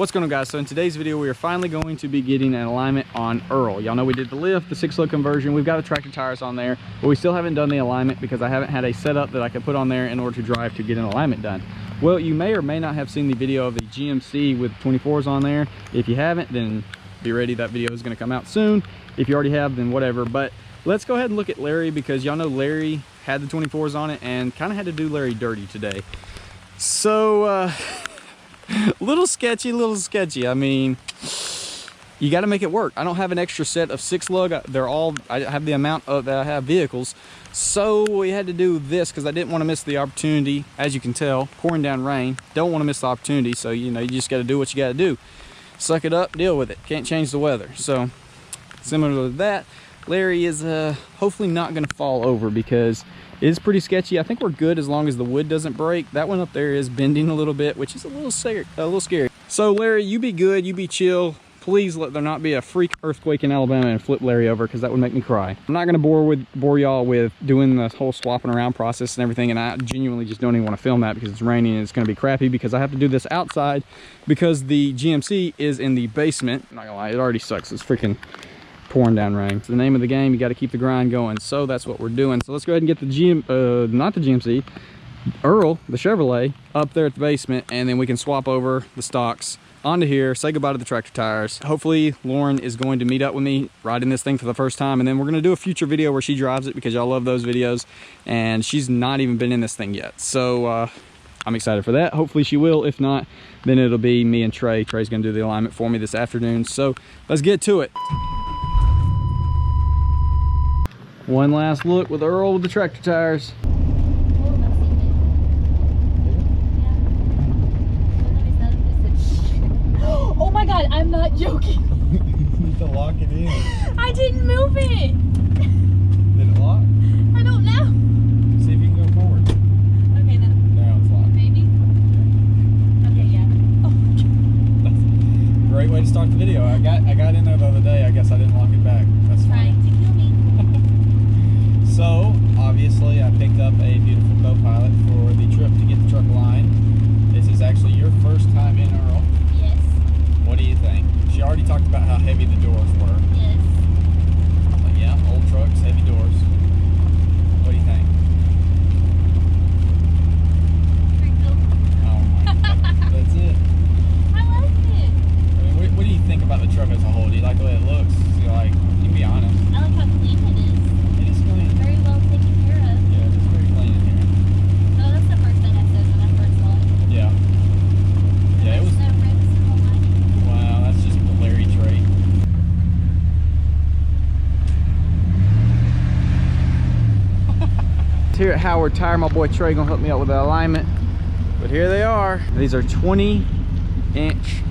What's going on, guys? So in today's video we are finally going to be getting an alignment on Earl. Y'all know we did the lift, the 6-load conversion. We've got the tractor tires on there, but we still haven't done the alignment because I haven't had a setup that I could put on there in order to drive to get an alignment done. Well, you may or may not have seen the video of the GMC with 24s on there. If you haven't, then be ready, that video is going to come out soon. If you already have, then whatever. But let's go ahead and look at Larry, because y'all know Larry had the 24s on it and kind of had to do Larry dirty today. So little sketchy. I mean, you got to make it work. I don't have an extra set of 6-lug. I have the amount of that I have vehicles, so we had to do this because I didn't want to miss the opportunity. As you can tell, pouring down rain, don't want to miss the opportunity. So you know, you just got to do what you got to do. Suck it up, deal with it. Can't change the weather. So similar to that, Larry is hopefully not going to fall over because it is pretty sketchy. I think we're good as long as the wood doesn't break. That one up there is bending a little bit, which is a little scary. So Larry, you be good, you be chill. Please let there not be a freak earthquake in Alabama and flip Larry over, because that would make me cry. I'm not going to bore y'all with doing the whole swapping around process and everything, and I genuinely just don't even want to film that because it's raining and it's going to be crappy, because I have to do this outside because the GMC is in the basement. I'm not gonna lie, it already sucks. It's freaking pouring down rain. It's the name of the game. You got to keep the grind going. So that's what we're doing. So let's go ahead and get the not the GMC, Earl, the Chevrolet, up there at the basement, and then we can swap over the stocks onto here, say goodbye to the tractor tires. Hopefully Lauren is going to meet up with me riding this thing for the first time, and then we're going to do a future video where she drives it, because y'all love those videos, and she's not even been in this thing yet. So I'm excited for that. Hopefully she will. If not, then it'll be me and Trey. Trey's going to do the alignment for me this afternoon. So let's get to it. One last look with Earl with the tractor tires. Oh my god, I'm not joking. You need to lock it in. I didn't move it. Did it lock? I don't know. See if you can go forward. Okay, no. Now it's locked. Maybe? Okay, yeah. Oh. That's a great way to start the video. I got in there the other day. I guess I didn't lock it back. That's fine. Trying to kill me. So, obviously, I picked up a beautiful co-pilot for the trip to get the truck aligned. This is actually your first time in Earl. Yes. What do you think? She already talked about how heavy the doors were. Yes. But yeah, old trucks, heavy doors. What do you think? Pretty cool. Oh my God. That's it. I like it. I mean, what do you think about the truck as a whole? Do you like the way it looks? You like, you can be honest. I like how clean it is. It is clean. Very well taken care of. Yeah, it's very clean in here. No, that's the first thing I said when I first saw it. Yeah. Yeah, it was. No rips in my life. Wow, that's just the Larry trait. Here at Howard Tire, my boy Trey gonna hook me up with the alignment. But here they are. These are 20-inch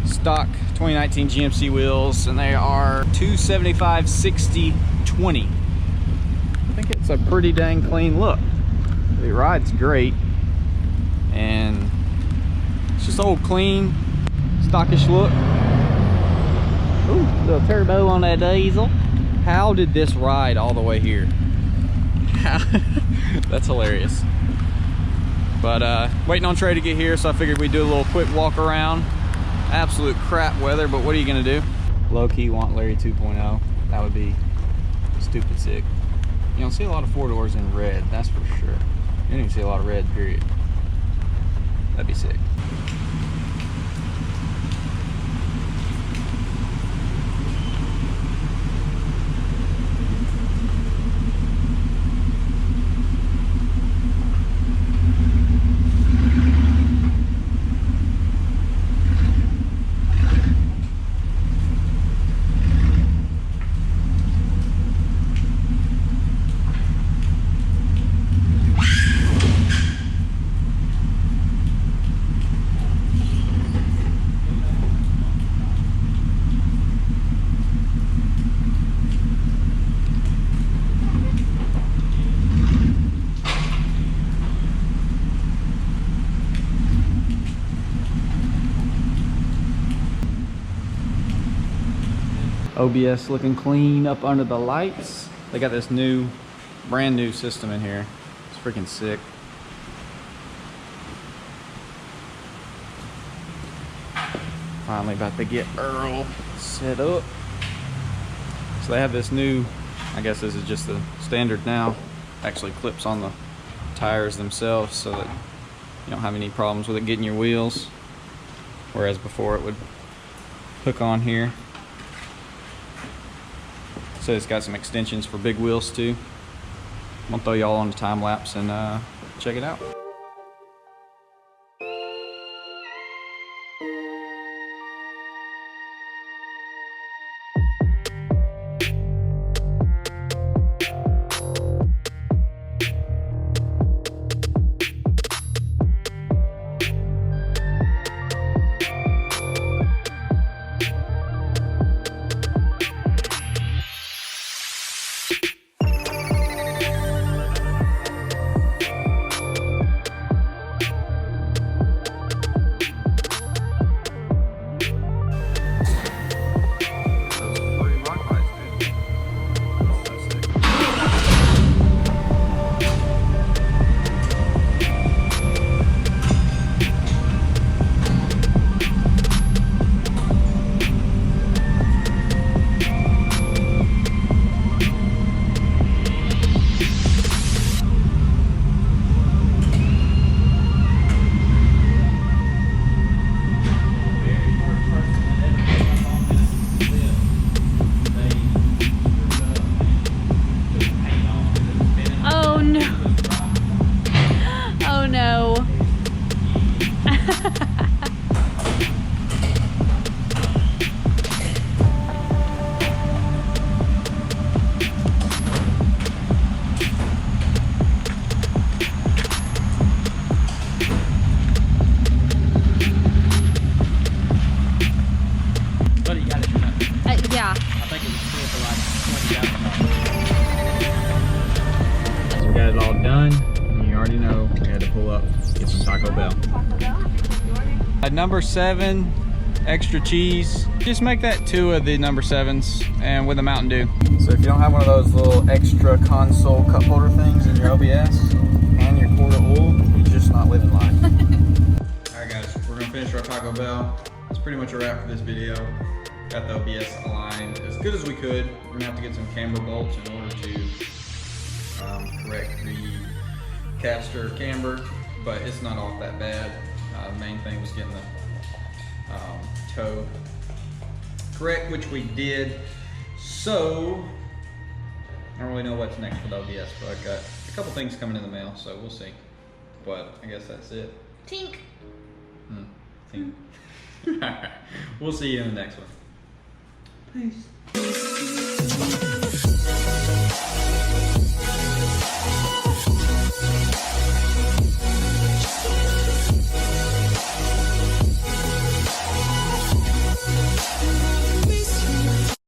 stock 2019 GMC wheels, and they are 275/60/20. I think it's a pretty dang clean look. The ride's great, and it's just old clean, stockish look. Ooh, little turbo on that diesel. How did this ride all the way here? That's hilarious. But waiting on Trey to get here, so I figured we'd do a little quick walk around. Absolute crap weather, but what are you gonna do? Low-key want Larry 2.0. That would be stupid sick. You don't see a lot of 4-doors in red, that's for sure. You don't even see a lot of red, period. That'd be sick. OBS looking clean up under the lights. They got this new, brand new system in here. It's freaking sick. Finally about to get Earl set up. So they have this new, I guess this is just the standard now, actually clips on the tires themselves so that you don't have any problems with it getting your wheels. Whereas before it would hook on here. So it's got some extensions for big wheels too. I'm gonna throw y'all on the time lapse and check it out. Number 7, extra cheese. Just make that 2 of the number 7s and with a Mountain Dew. So if you don't have one of those little extra console cup holder things in your OBS and your quart of oil, you're just not living life. Alright guys, we're gonna finish our Taco Bell. It's pretty much a wrap for this video. Got the OBS aligned as good as we could. We're gonna have to get some camber bolts in order to correct the caster camber, but it's not off that bad. The main thing was getting the toe correct, which we did. So I don't really know what's next for the OBS, but I've got a couple things coming in the mail, so we'll see. But I guess that's it. Tink. Tink. We'll see you in the next one. Peace.